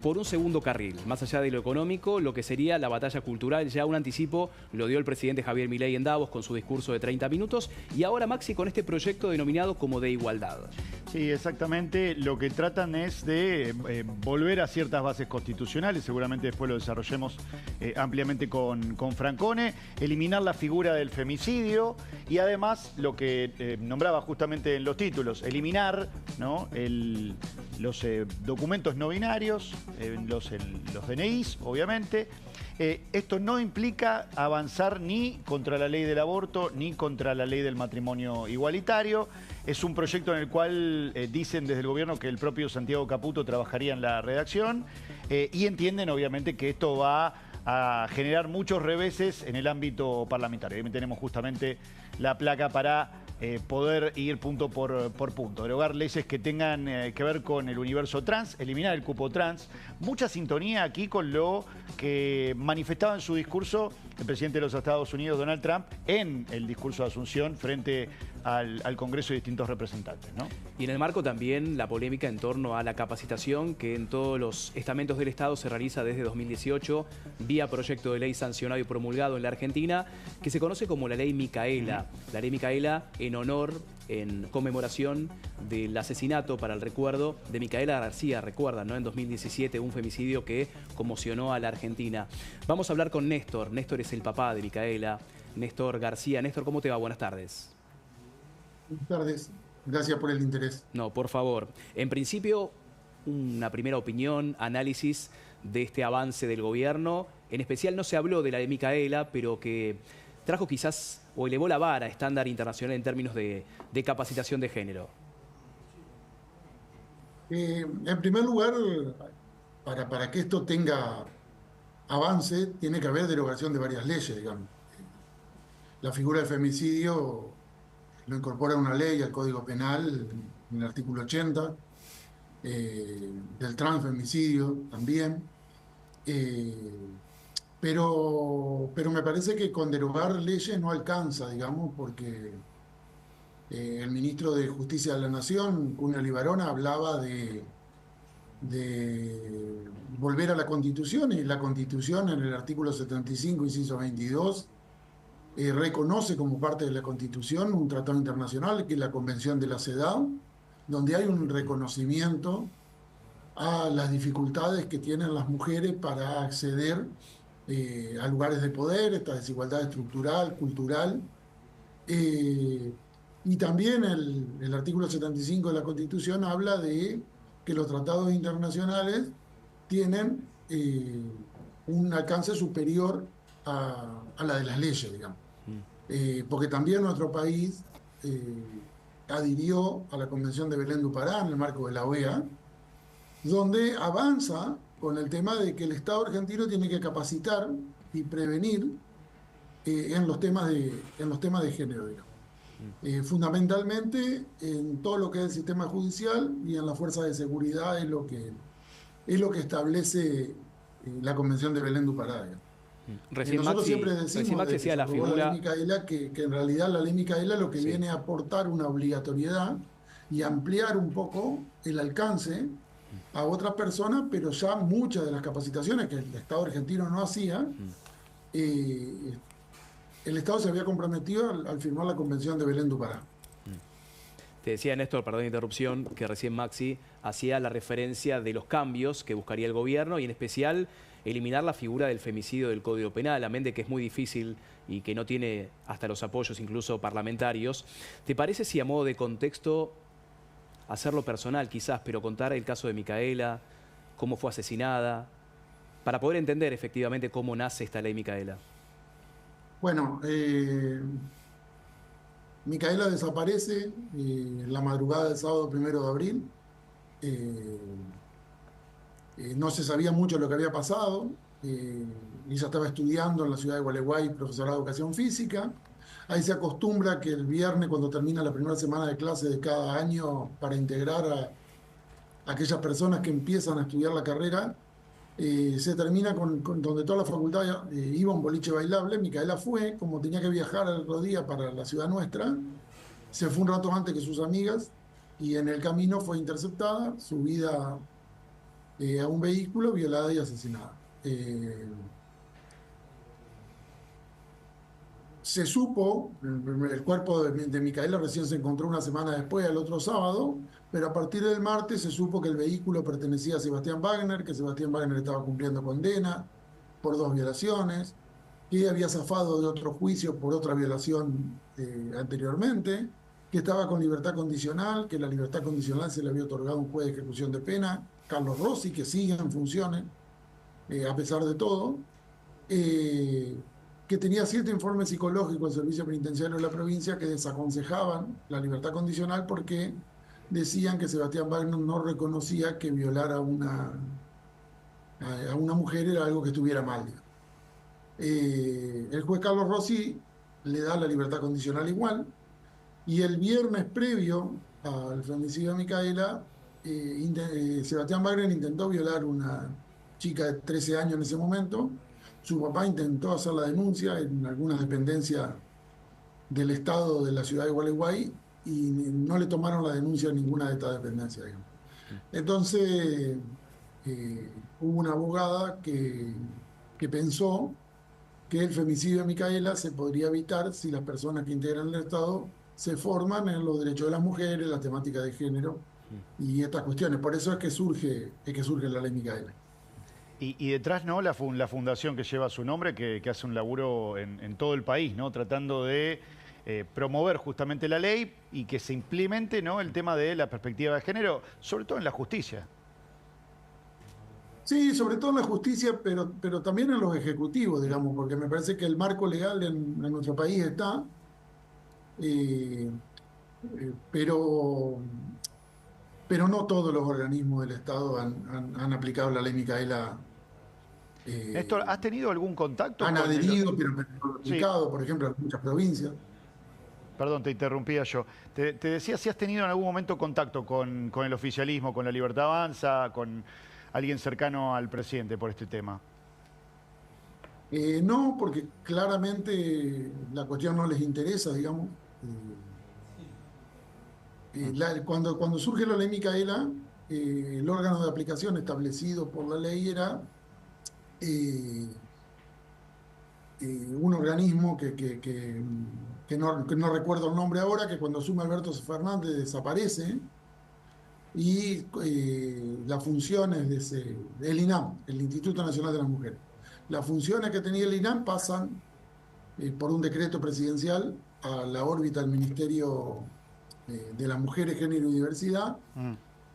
por un segundo carril, más allá de lo económico, lo que sería la batalla cultural. Ya un anticipo lo dio el presidente Javier Milei en Davos con su discurso de 30 minutos y ahora Maxi con este proyecto denominado como de igualdad. Sí, exactamente. Lo que tratan es de volver a ciertas bases constitucionales, seguramente después lo desarrollemos ampliamente con Francone, eliminar la figura del femicidio y además lo que nombraba justamente en los títulos, eliminar, ¿no?, los documentos no binarios, los DNIs, obviamente. Esto no implica avanzar ni contra la ley del aborto ni contra la ley del matrimonio igualitario. Es un proyecto en el cual dicen desde el gobierno que el propio Santiago Caputo trabajaría en la redacción y entienden obviamente que esto va a generar muchos reveses en el ámbito parlamentario. Ahí tenemos justamente la placa para poder ir punto por punto. Derogar leyes que tengan que ver con el universo trans, eliminar el cupo trans. Mucha sintonía aquí con lo que manifestaba en su discurso el presidente de los Estados Unidos, Donald Trump, en el discurso de Asunción frente al Congreso y distintos representantes, ¿no? Y en el marco también la polémica en torno a la capacitación que en todos los estamentos del Estado se realiza desde 2018 vía proyecto de ley sancionado y promulgado en la Argentina, que se conoce como la Ley Micaela. La Ley Micaela en honor, en conmemoración del asesinato para el recuerdo de Micaela García, recuerdan, ¿no?, en 2017, un femicidio que conmocionó a la Argentina. Vamos a hablar con Néstor. Néstor es el papá de Micaela, Néstor García. Néstor, ¿cómo te va? Buenas tardes. Buenas tardes. Gracias por el interés. No, por favor. En principio, una primera opinión, análisis de este avance del gobierno. En especial no se habló de la de Micaela, pero que trajo quizás o elevó la vara estándar internacional en términos de capacitación de género. En primer lugar, para que esto tenga avance, tiene que haber derogación de varias leyes, digamos. La figura del femicidio lo incorpora una ley al Código Penal, en el artículo 80, del transfemicidio también. Pero me parece que con derogar leyes no alcanza, digamos, porque el ministro de Justicia de la Nación, Cunha Libarona, hablaba de volver a la Constitución, y la Constitución en el artículo 75, inciso 22, reconoce como parte de la Constitución un tratado internacional, que es la Convención de la CEDAW, donde hay un reconocimiento a las dificultades que tienen las mujeres para acceder a lugares de poder, esta desigualdad estructural, cultural. Y también el artículo 75 de la Constitución habla de que los tratados internacionales tienen un alcance superior a la de las leyes, digamos. Porque también nuestro país adhirió a la Convención de Belén do Pará en el marco de la OEA, donde avanza con el tema de que el Estado argentino tiene que capacitar y prevenir en los temas de género, digamos. Fundamentalmente en todo lo que es el sistema judicial y en las fuerzas de seguridad es lo que establece la Convención de Belén do Pará, digamos. Nosotros siempre decimos que sea la figura... la Ley Micaela, que en realidad la Ley Micaela lo que viene a aportar una obligatoriedad y ampliar un poco el alcance a otras personas, pero ya muchas de las capacitaciones que el Estado argentino no hacía, el Estado se había comprometido al firmar la Convención de Belén do Pará. Te decía Néstor, perdón la interrupción, que recién Maxi hacía la referencia de los cambios que buscaría el gobierno y en especial eliminar la figura del femicidio del Código Penal, amén de que es muy difícil y que no tiene hasta los apoyos incluso parlamentarios. ¿Te parece si a modo de contexto, hacerlo personal quizás, pero contar el caso de Micaela, cómo fue asesinada, para poder entender efectivamente cómo nace esta ley Micaela? Bueno, Micaela desaparece en la madrugada del sábado 1 de abril. No se sabía mucho lo que había pasado. Ella estaba estudiando en la ciudad de Gualeguay, profesorado de educación física. Ahí se acostumbra que el viernes, cuando termina la primera semana de clase de cada año, para integrar a aquellas personas que empiezan a estudiar la carrera, se termina con donde toda la facultad iba a un boliche bailable. Micaela fue, como tenía que viajar el otro día para la ciudad nuestra, se fue un rato antes que sus amigas y en el camino fue interceptada, subida a un vehículo, violada y asesinada. Se supo, el cuerpo de Micaela recién se encontró una semana después, el otro sábado, pero a partir del martes se supo que el vehículo pertenecía a Sebastián Wagner, que Sebastián Wagner estaba cumpliendo condena por 2 violaciones, que había zafado de otro juicio por otra violación anteriormente, que estaba con libertad condicional, que la libertad condicional se le había otorgado a un juez de ejecución de pena, Carlos Rossi, que sigue en funciones, a pesar de todo. Que tenía 7 informes psicológicos del Servicio Penitenciario de la provincia que desaconsejaban la libertad condicional porque decían que Sebastián Wagner no reconocía que violar a una mujer era algo que estuviera mal. El juez Carlos Rossi le da la libertad condicional igual, y el viernes previo al femicidio de Micaela, Sebastián Wagner intentó violar a una chica de 13 años en ese momento. Su papá intentó hacer la denuncia en algunas dependencias del Estado de la ciudad de Gualeguay y no le tomaron la denuncia a ninguna de estas dependencias, digamos. Entonces, hubo una abogada que pensó que el femicidio de Micaela se podría evitar si las personas que integran el Estado se forman en los derechos de las mujeres, la temática de género y estas cuestiones. Por eso es que surge la ley Micaela. Y detrás, ¿no? La fundación que lleva su nombre, que hace un laburo en todo el país, ¿no? Tratando de promover justamente la ley y que se implemente, ¿no? El tema de la perspectiva de género, sobre todo en la justicia. Sí, sobre todo en la justicia, pero también en los ejecutivos, digamos, porque me parece que el marco legal en nuestro país está, eh, pero no todos los organismos del Estado han aplicado la ley Micaela. Néstor, ¿has tenido algún contacto Han con adherido, pero no han aplicado, Sí. por ejemplo, en muchas provincias. Perdón, te interrumpía yo. Te decía si has tenido en algún momento contacto con el oficialismo, con la Libertad Avanza, con alguien cercano al presidente por este tema. No, porque claramente la cuestión no les interesa, digamos. Cuando surge la ley Micaela, el órgano de aplicación establecido por la ley era eh, un organismo que no recuerdo el nombre ahora, que cuando asume Alberto Fernández desaparece, y las funciones del INAM, el Instituto Nacional de las Mujeres. Las funciones que tenía el INAM pasan por un decreto presidencial a la órbita del Ministerio de las Mujeres, Género y Diversidad.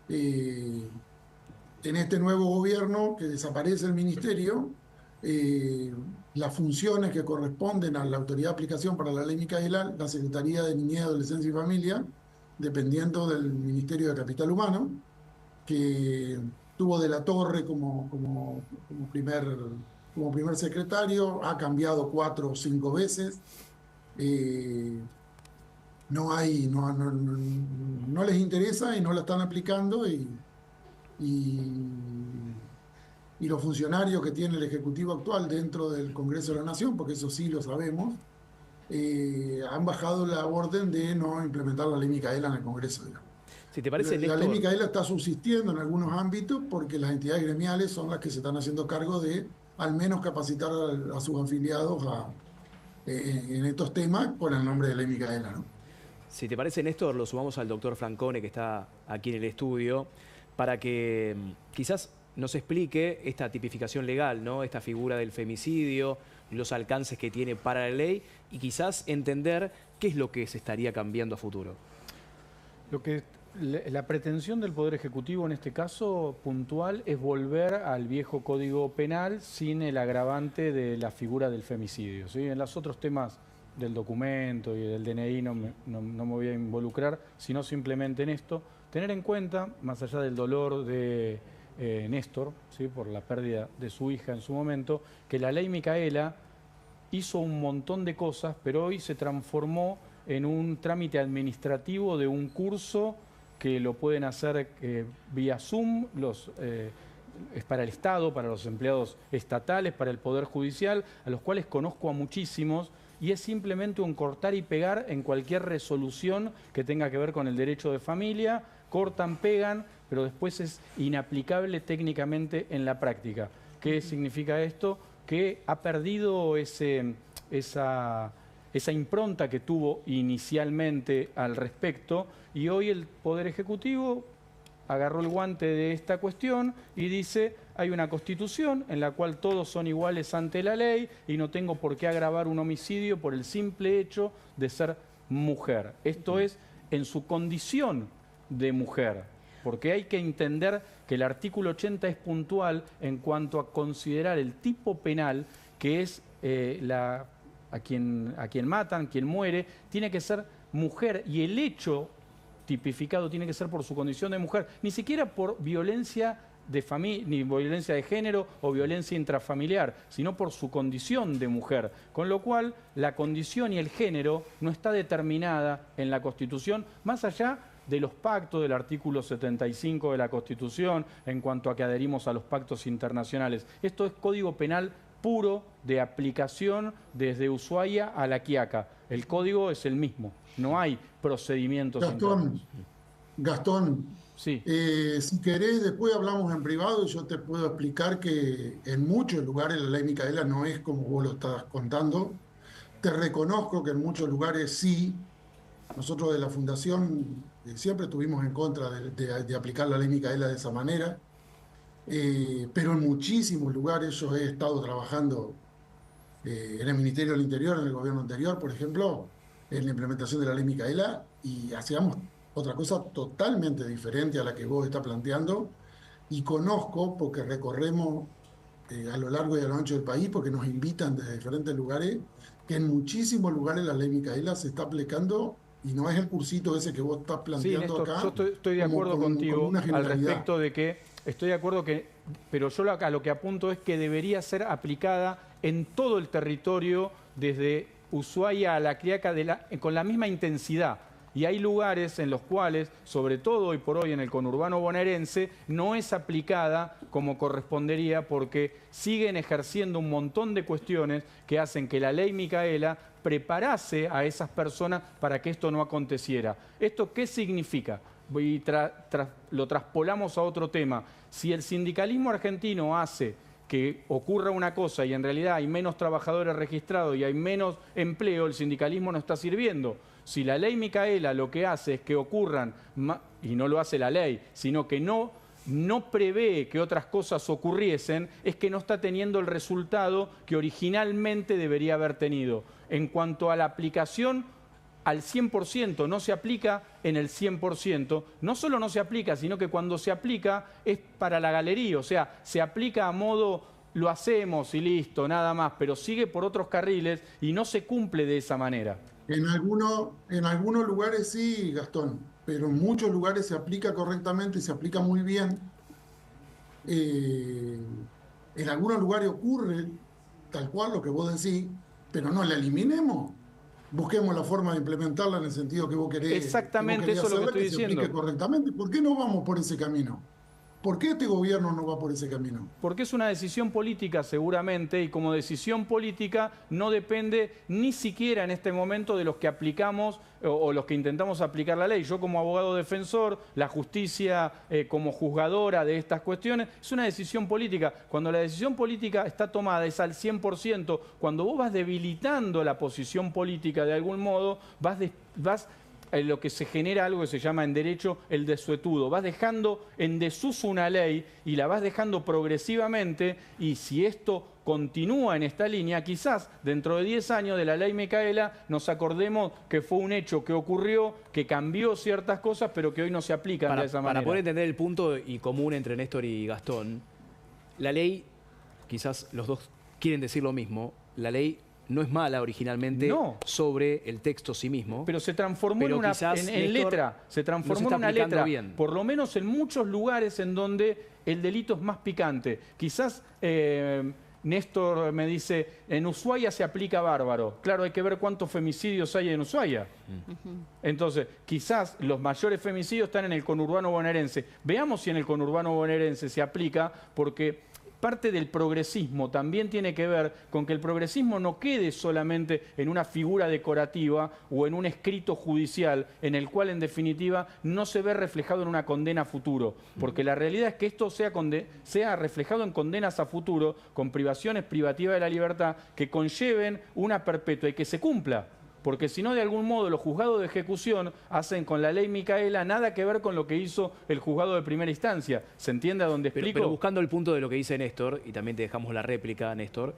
En este nuevo gobierno que desaparece el ministerio, las funciones que corresponden a la autoridad de aplicación para la ley Micaela, la Secretaría de Niñez, Adolescencia y Familia, dependiendo del Ministerio de Capital Humano, que tuvo de la Torre como primer secretario, ha cambiado 4 o 5 veces. No les interesa y no la están aplicando, y los funcionarios que tiene el Ejecutivo actual dentro del Congreso de la Nación, porque eso sí lo sabemos, han bajado la orden de no implementar la ley Micaela en el Congreso, digamos. Si te parece, La Néstor, ley Micaela está subsistiendo en algunos ámbitos porque las entidades gremiales son las que se están haciendo cargo de al menos capacitar a sus afiliados en estos temas con el nombre de ley Micaela, ¿no? si te parece, Néstor, lo sumamos al doctor Francone, que está aquí en el estudio, para que quizás nos explique esta tipificación legal, ¿no? Esta figura del femicidio, los alcances que tiene para la ley y quizás entender qué es lo que se estaría cambiando a futuro. La pretensión del Poder Ejecutivo en este caso puntual es volver al viejo Código Penal sin el agravante de la figura del femicidio, ¿sí? En los otros temas del documento y del DNI no me voy a involucrar, sino simplemente en esto. Tener en cuenta, más allá del dolor de Néstor, ¿sí? Por la pérdida de su hija en su momento, que la ley Micaela hizo un montón de cosas, pero hoy se transformó en un trámite administrativo de un curso que lo pueden hacer vía Zoom, es para el Estado, para los empleados estatales, para el Poder Judicial, a los cuales conozco a muchísimos, y es simplemente un cortar y pegar en cualquier resolución que tenga que ver con el derecho de familia, cortan, pegan, pero después es inaplicable técnicamente en la práctica. ¿Qué significa esto? Que ha perdido esa impronta que tuvo inicialmente al respecto, y hoy el Poder Ejecutivo agarró el guante de esta cuestión y dice: hay una Constitución en la cual todos son iguales ante la ley y no tengo por qué agravar un homicidio por el simple hecho de ser mujer. Esto es en su condición de mujer, porque hay que entender que el artículo 80 es puntual en cuanto a considerar el tipo penal, que es a quien matan, quien muere, tiene que ser mujer, y el hecho tipificado tiene que ser por su condición de mujer, ni siquiera por violencia de familia, ni violencia de género o violencia intrafamiliar, sino por su condición de mujer. Con lo cual, la condición y el género no está determinada en la Constitución, más allá de los pactos del artículo 75 de la Constitución, en cuanto a que adherimos a los pactos internacionales. Esto es Código Penal puro, de aplicación desde Ushuaia a La Quiaca. El código es el mismo, no hay procedimientos internos. Gastón, sí. Si querés, después hablamos en privado y yo te puedo explicar que en muchos lugares la ley Micaela no es como vos lo estás contando. Te reconozco que en muchos lugares sí. Nosotros de la Fundación siempre estuvimos en contra de aplicar la ley Micaela de esa manera, pero en muchísimos lugares yo he estado trabajando en el Ministerio del Interior, en el gobierno anterior, por ejemplo, en la implementación de la ley Micaela, y hacíamos otra cosa totalmente diferente a la que vos estás planteando, y conozco, porque recorremos a lo largo y a lo ancho del país, porque nos invitan desde diferentes lugares, que en muchísimos lugares la ley Micaela se está aplicando, y no es el cursito ese que vos estás planteando, sí, Néstor, acá. Yo estoy de acuerdo contigo al respecto de que, estoy de acuerdo que, pero yo a lo que apunto es que debería ser aplicada en todo el territorio, desde Ushuaia a La Quiaca, con la misma intensidad. Y hay lugares en los cuales, sobre todo hoy por hoy en el conurbano bonaerense, no es aplicada como correspondería, porque siguen ejerciendo un montón de cuestiones que hacen que la ley Micaela preparase a esas personas para que esto no aconteciera. ¿Esto qué significa? Y lo traspolamos a otro tema. Si el sindicalismo argentino hace que ocurra una cosa y en realidad hay menos trabajadores registrados y hay menos empleo, el sindicalismo no está sirviendo. Si la ley Micaela lo que hace es que ocurran, y no lo hace la ley, sino que no prevé que otras cosas ocurriesen, es que no está teniendo el resultado que originalmente debería haber tenido. En cuanto a la aplicación, al 100%, no se aplica en el 100%, no solo no se aplica, sino que cuando se aplica es para la galería, o sea, se aplica a modo, lo hacemos y listo, nada más, pero sigue por otros carriles y no se cumple de esa manera. En algunos lugares sí, Gastón, pero en muchos lugares se aplica correctamente, se aplica muy bien. En algunos lugares ocurre tal cual lo que vos decís, pero no la eliminemos. Busquemos la forma de implementarla en el sentido que vos querés. Exactamente, eso es lo que estoy diciendo. Se aplique correctamente. ¿Por qué no vamos por ese camino? ¿Por qué este gobierno no va por ese camino? Porque es una decisión política seguramente, y como decisión política no depende ni siquiera en este momento de los que aplicamos o los que intentamos aplicar la ley. Yo como abogado defensor, la justicia como juzgadora de estas cuestiones, es una decisión política. Cuando la decisión política está tomada es al 100%, cuando vos vas debilitando la posición política de algún modo, lo que se genera algo que se llama en derecho el desuetudo. Vas dejando en desuso una ley y la vas dejando progresivamente, y si esto continúa en esta línea, quizás dentro de 10 años de la ley Micaela nos acordemos que fue un hecho que ocurrió, que cambió ciertas cosas, pero que hoy no se aplican de esa manera. Para poder entender el punto y común entre Néstor y Gastón, la ley, quizás los dos quieren decir lo mismo, la ley no es mala originalmente sobre el texto sí mismo. Pero se transformó en letra. Se transformó en una letra. Bien. Por lo menos en muchos lugares en donde el delito es más picante. Quizás Néstor me dice, en Ushuaia se aplica bárbaro. Claro, hay que ver cuántos femicidios hay en Ushuaia. Entonces, quizás los mayores femicidios están en el conurbano bonaerense. Veamos si en el conurbano bonaerense se aplica, porque parte del progresismo también tiene que ver con que el progresismo no quede solamente en una figura decorativa o en un escrito judicial en el cual en definitiva no se ve reflejado en una condena a futuro, porque la realidad es que esto sea reflejado en condenas a futuro con privaciones privativas de la libertad que conlleven una perpetua y que se cumpla. Porque si no, de algún modo, los juzgados de ejecución hacen con la ley Micaela nada que ver con lo que hizo el juzgado de primera instancia. ¿Se entiende a dónde explico? Pero buscando el punto de lo que dice Néstor, y también te dejamos la réplica, Néstor,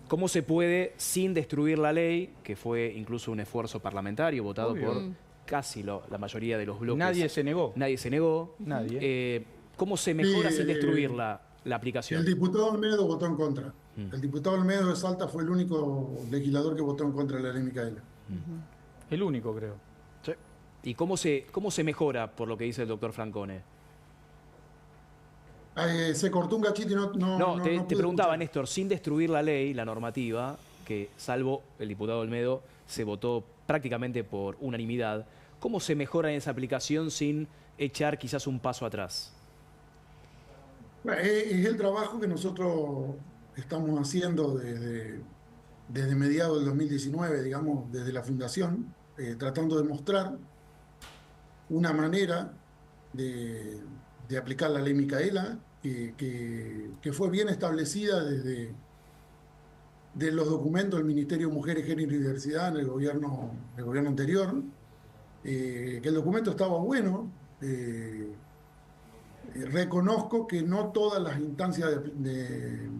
¿cómo se puede, sin destruir la ley, que fue incluso un esfuerzo parlamentario votado Obvio. por casi la mayoría de los bloques? Nadie se negó. Nadie se negó. Nadie. ¿Cómo se mejora Sí, sin destruir la aplicación? El diputado Olmedo votó en contra. El diputado Olmedo de Salta fue el único legislador que votó en contra de la ley Micaela. El único, creo. Sí. ¿Y cómo se mejora, por lo que dice el doctor Francone? Se cortó un cachito y No, te pude preguntaba, escuchar. Néstor, sin destruir la ley, la normativa, que salvo el diputado Olmedo, se votó prácticamente por unanimidad, ¿cómo se mejora en esa aplicación sin echar quizás un paso atrás? Bueno, es el trabajo que nosotros estamos haciendo desde mediados del 2019, digamos, desde la fundación, tratando de mostrar una manera de aplicar la ley Micaela que fue bien establecida desde de los documentos del Ministerio de Mujeres, Género y Diversidad en el gobierno anterior, que el documento estaba bueno. Reconozco que no todas las instancias de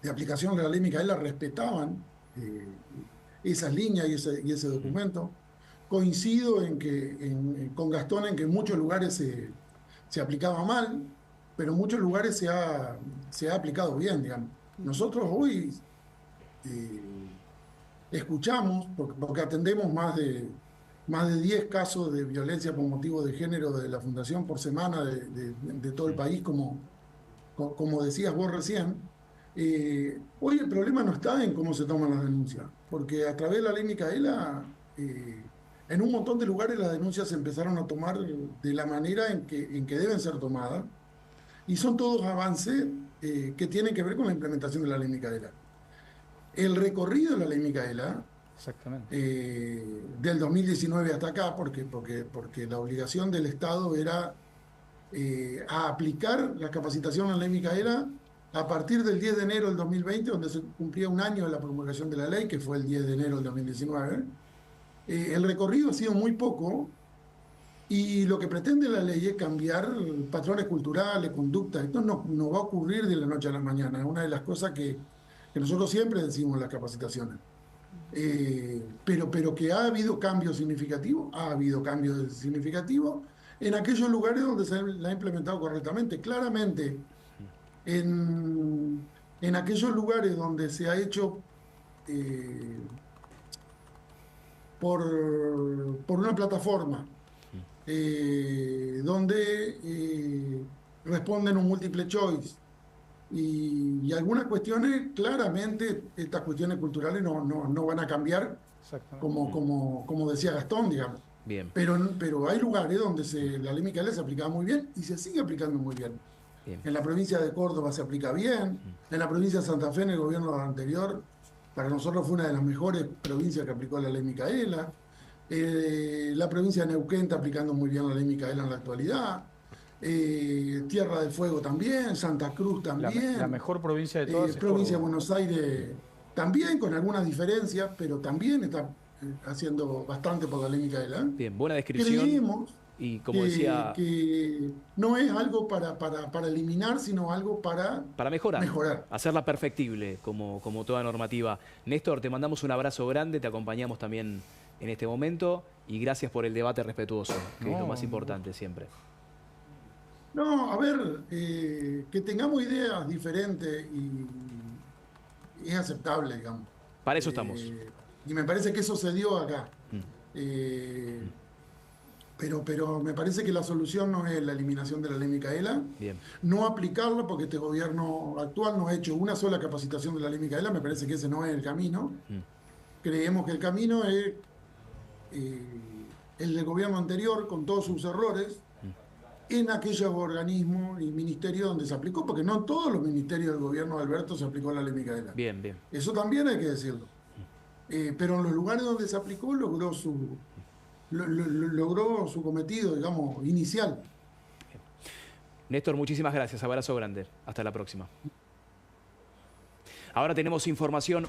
aplicación de la ley Micaela respetaban esas líneas y ese documento. Coincido con Gastón en que en muchos lugares se aplicaba mal, pero en muchos lugares se ha aplicado bien, digamos. Nosotros hoy escuchamos, porque atendemos más de 10 casos de violencia por motivo de género de la Fundación por semana de todo el país, como decías vos recién. Hoy el problema no está en cómo se toman las denuncias, porque a través de la ley Micaela, en un montón de lugares las denuncias se empezaron a tomar de la manera en que deben ser tomadas, y son todos avances que tienen que ver con la implementación de la ley Micaela. El recorrido de la ley Micaela, Exactamente. del 2019 hasta acá, porque la obligación del Estado era a aplicar la capacitación en la ley Micaela a partir del 10 de enero del 2020, donde se cumplía un año de la promulgación de la ley, que fue el 10 de enero del 2019. El recorrido ha sido muy poco, y lo que pretende la ley es cambiar patrones culturales, conductas. Esto no va a ocurrir de la noche a la mañana, es una de las cosas que nosotros siempre decimos en las capacitaciones. Pero que ha habido cambios significativos, en aquellos lugares donde se la ha implementado correctamente. Claramente, en aquellos lugares donde se ha hecho por una plataforma, donde responden un múltiple choice, y algunas cuestiones, claramente, estas cuestiones culturales no van a cambiar, como decía Gastón, digamos. Bien. Pero hay lugares donde la ley Micaela se aplicaba muy bien y se sigue aplicando muy bien. Bien. En la provincia de Córdoba se aplica bien, en la provincia de Santa Fe, en el gobierno anterior, para nosotros fue una de las mejores provincias que aplicó la ley Micaela. La provincia de Neuquén está aplicando muy bien la ley Micaela en la actualidad. Tierra del Fuego también, Santa Cruz también. La mejor provincia de todas es provincia de Córdoba. Buenos Aires también, con algunas diferencias, pero también está haciendo bastante por la ley Micaela. Bien, buena descripción. Creemos Y como decía, que no es algo para eliminar, sino algo para mejorar. hacerla perfectible, como toda normativa. Néstor, te mandamos un abrazo grande, te acompañamos también en este momento, y gracias por el debate respetuoso, que es lo más importante siempre. No, a ver, que tengamos ideas diferentes y es aceptable, digamos. Para eso estamos. Y me parece que eso se dio acá. Pero me parece que la solución no es la eliminación de la ley Micaela. Bien. No aplicarla, porque este gobierno actual no ha hecho una sola capacitación de la ley Micaela. Me parece que ese no es el camino. Creemos que el camino es el del gobierno anterior, con todos sus errores, en aquellos organismos y ministerios donde se aplicó, porque no en todos los ministerios del gobierno de Alberto se aplicó la ley Micaela. Bien, bien. Eso también hay que decirlo. Pero en los lugares donde se aplicó logró su cometido, digamos, inicial. Néstor, muchísimas gracias. Abrazo grande. Hasta la próxima. Ahora tenemos información.